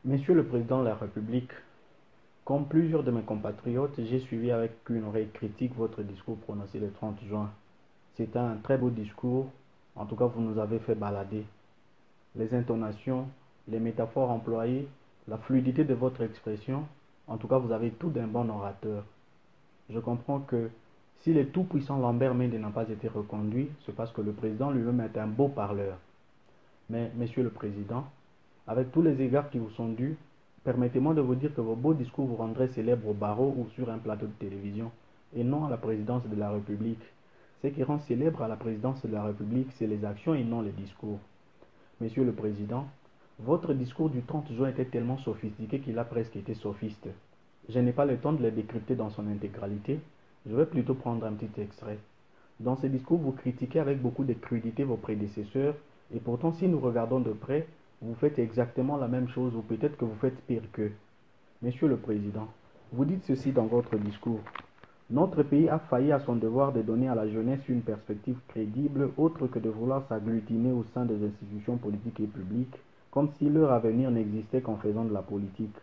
Monsieur le Président de la République, comme plusieurs de mes compatriotes, j'ai suivi avec une oreille critique votre discours prononcé le 30 juin. C'était un très beau discours, en tout cas vous nous avez fait balader. Les intonations, les métaphores employées, la fluidité de votre expression, en tout cas vous avez tout d'un bon orateur. Je comprends que si le tout-puissant Lambert Mende n'a pas été reconduit, c'est parce que le président lui-même est un beau parleur. Mais, Monsieur le Président, avec tous les égards qui vous sont dus, permettez-moi de vous dire que vos beaux discours vous rendraient célèbre au barreau ou sur un plateau de télévision, et non à la présidence de la République. Ce qui rend célèbre à la présidence de la République, c'est les actions et non les discours. Monsieur le Président, votre discours du 30 juin était tellement sophistiqué qu'il a presque été sophiste. Je n'ai pas le temps de le décrypter dans son intégralité, je vais plutôt prendre un petit extrait. Dans ce discours, vous critiquez avec beaucoup de crudité vos prédécesseurs, et pourtant si nous regardons de près, vous faites exactement la même chose ou peut-être que vous faites pire qu'eux. Monsieur le Président, vous dites ceci dans votre discours. Notre pays a failli à son devoir de donner à la jeunesse une perspective crédible autre que de vouloir s'agglutiner au sein des institutions politiques et publiques, comme si leur avenir n'existait qu'en faisant de la politique.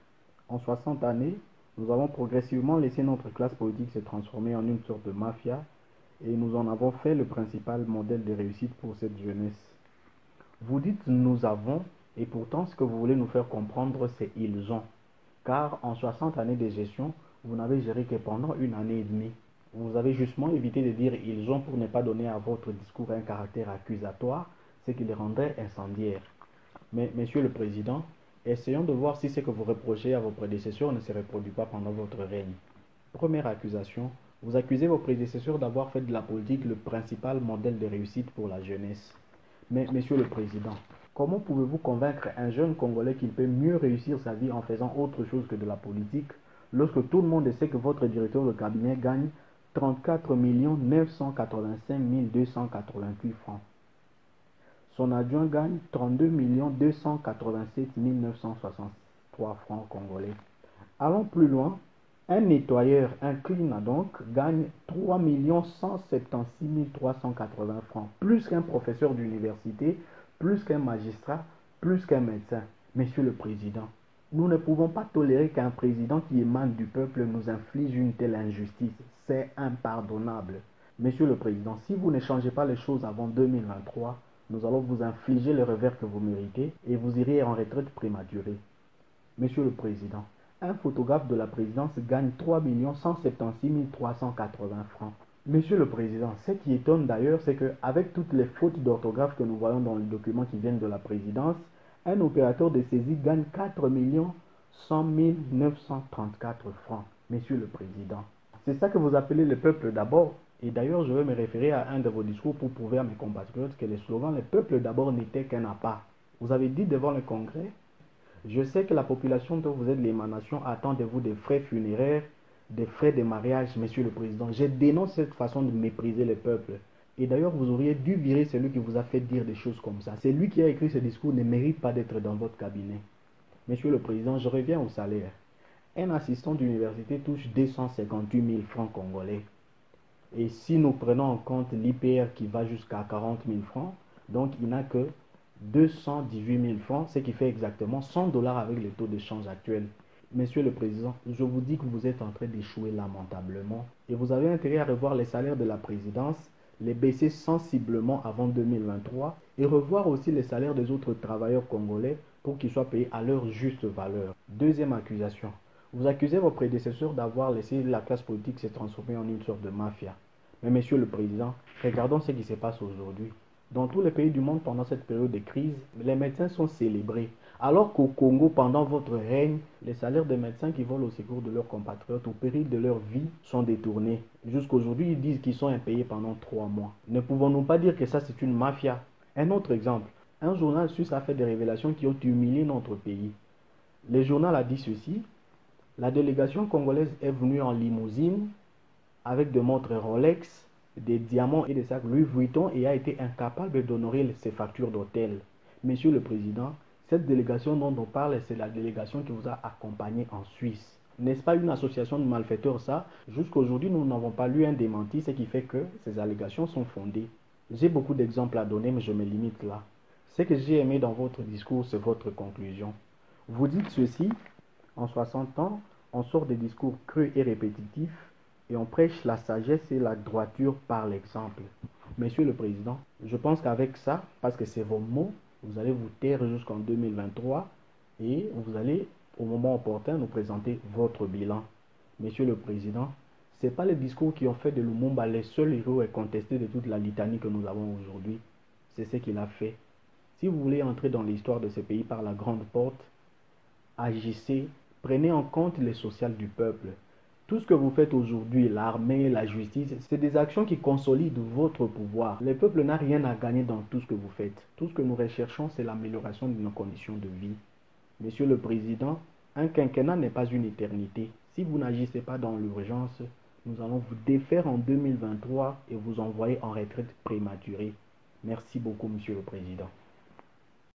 En 60 années, nous avons progressivement laissé notre classe politique se transformer en une sorte de mafia et nous en avons fait le principal modèle de réussite pour cette jeunesse. Vous dites nous avons, et pourtant ce que vous voulez nous faire comprendre, c'est ils ont. Car en 60 années de gestion, vous n'avez géré que pendant une année et demie. Vous avez justement évité de dire ils ont pour ne pas donner à votre discours un caractère accusatoire, ce qui les rendrait incendiaires. Mais, Monsieur le Président, essayons de voir si ce que vous reprochez à vos prédécesseurs ne se reproduit pas pendant votre règne. Première accusation, vous accusez vos prédécesseurs d'avoir fait de la politique le principal modèle de réussite pour la jeunesse. Mais, Monsieur le Président, comment pouvez-vous convaincre un jeune Congolais qu'il peut mieux réussir sa vie en faisant autre chose que de la politique lorsque tout le monde sait que votre directeur de cabinet gagne 34 985 288 francs? Son adjoint gagne 32 287 963 francs congolais. Allons plus loin. Un nettoyeur, un cleaner donc, gagne 3 176 380 francs, plus qu'un professeur d'université, plus qu'un magistrat, plus qu'un médecin. Monsieur le Président, nous ne pouvons pas tolérer qu'un président qui émane du peuple nous inflige une telle injustice. C'est impardonnable. Monsieur le Président, si vous ne changez pas les choses avant 2023, nous allons vous infliger le revers que vous méritez et vous irez en retraite prématurée. Monsieur le Président, un photographe de la présidence gagne 3 176 380 francs. Monsieur le Président, ce qui étonne d'ailleurs, c'est qu'avec toutes les fautes d'orthographe que nous voyons dans les documents qui viennent de la présidence, un opérateur de saisie gagne 4 100 934 francs. Monsieur le Président, c'est ça que vous appelez le peuple d'abord. Et d'ailleurs, je vais me référer à un de vos discours pour prouver à mes compatriotes que le slogan « Le peuple d'abord » n'était qu'un appât. Vous avez dit devant le Congrès: je sais que la population dont vous êtes l'émanation attend de vous des frais funéraires, des frais de mariage, Monsieur le Président. Je dénonce cette façon de mépriser le peuple. Et d'ailleurs, vous auriez dû virer celui qui vous a fait dire des choses comme ça. Celui qui a écrit ce discours ne mérite pas d'être dans votre cabinet. Monsieur le Président, je reviens au salaire. Un assistant d'université touche 258 000 francs congolais. Et si nous prenons en compte l'IPR qui va jusqu'à 40 000 francs, donc il n'a que 218 000 francs, ce qui fait exactement 100 dollars avec le taux de change actuel. Monsieur le Président, je vous dis que vous êtes en train d'échouer lamentablement et vous avez intérêt à revoir les salaires de la présidence, les baisser sensiblement avant 2023 et revoir aussi les salaires des autres travailleurs congolais pour qu'ils soient payés à leur juste valeur. Deuxième accusation, vous accusez vos prédécesseurs d'avoir laissé la classe politique se transformer en une sorte de mafia. Mais Monsieur le Président, regardons ce qui se passe aujourd'hui. Dans tous les pays du monde, pendant cette période de crise, les médecins sont célébrés. Alors qu'au Congo, pendant votre règne, les salaires des médecins qui volent au secours de leurs compatriotes au péril de leur vie sont détournés. Jusqu'aujourd'hui, ils disent qu'ils sont impayés pendant 3 mois. Ne pouvons-nous pas dire que ça, c'est une mafia? Un autre exemple. Un journal suisse a fait des révélations qui ont humilié notre pays. Le journal a dit ceci: la délégation congolaise est venue en limousine avec des montres Rolex, des diamants et des sacs Louis Vuitton et a été incapable d'honorer ses factures d'hôtel. Monsieur le Président, cette délégation dont on parle, c'est la délégation qui vous a accompagné en Suisse. N'est-ce pas une association de malfaiteurs ça? Jusqu'aujourd'hui, nous n'avons pas lu un démenti, ce qui fait que ces allégations sont fondées. J'ai beaucoup d'exemples à donner, mais je me limite là. Ce que j'ai aimé dans votre discours, c'est votre conclusion. Vous dites ceci, en 60 ans, on sort des discours crus et répétitifs et on prêche la sagesse et la droiture par l'exemple. Monsieur le Président, je pense qu'avec ça, parce que c'est vos mots, vous allez vous taire jusqu'en 2023 et vous allez, au moment opportun, nous présenter votre bilan. Monsieur le Président, ce n'est pas les discours qui ont fait de Lumumba les seuls héros et contestés de toute la litanie que nous avons aujourd'hui. C'est ce qu'il a fait. Si vous voulez entrer dans l'histoire de ce pays par la grande porte, agissez, prenez en compte les sociales du peuple. Tout ce que vous faites aujourd'hui, l'armée, la justice, c'est des actions qui consolident votre pouvoir. Le peuple n'a rien à gagner dans tout ce que vous faites. Tout ce que nous recherchons, c'est l'amélioration de nos conditions de vie. Monsieur le Président, un quinquennat n'est pas une éternité. Si vous n'agissez pas dans l'urgence, nous allons vous défaire en 2023 et vous envoyer en retraite prématurée. Merci beaucoup, Monsieur le Président.